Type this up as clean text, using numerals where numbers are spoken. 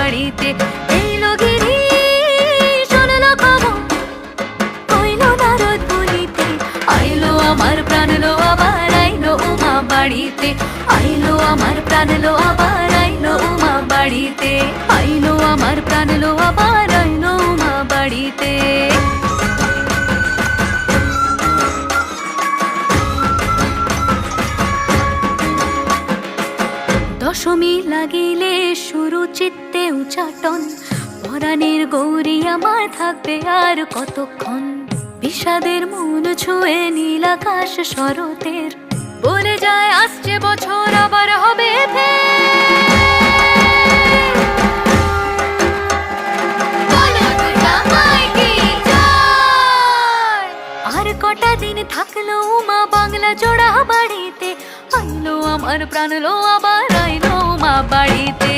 বাড়িতে। এলো গিরি শুনলো খবর, কইলো নারদ বলিতে, আইলো আমার প্রাণ লো আবার আইলো উমা বাড়িতে। আইলো আমার প্রাণ লো আবার আইলো উমা বাড়িতে। আইলো আমার প্রাণ লো আবার আইলো উমা বাড়িতে। দশমী লাগিলে শুরু চিত্তে উচাটন, পরাণের গৌরী আমার থাকবে আর কতক্ষণ। বিষাদের মন ছুঁয়ে নীল আকাশ শরতের, বলে যায় আসছে বছর আবার হবে আর কটা দিন থাকলো উমা বাংলা জোড়া বাড়িতে। আইলো আমার প্রাণ লো আবার আইলো উমা বাড়িতে।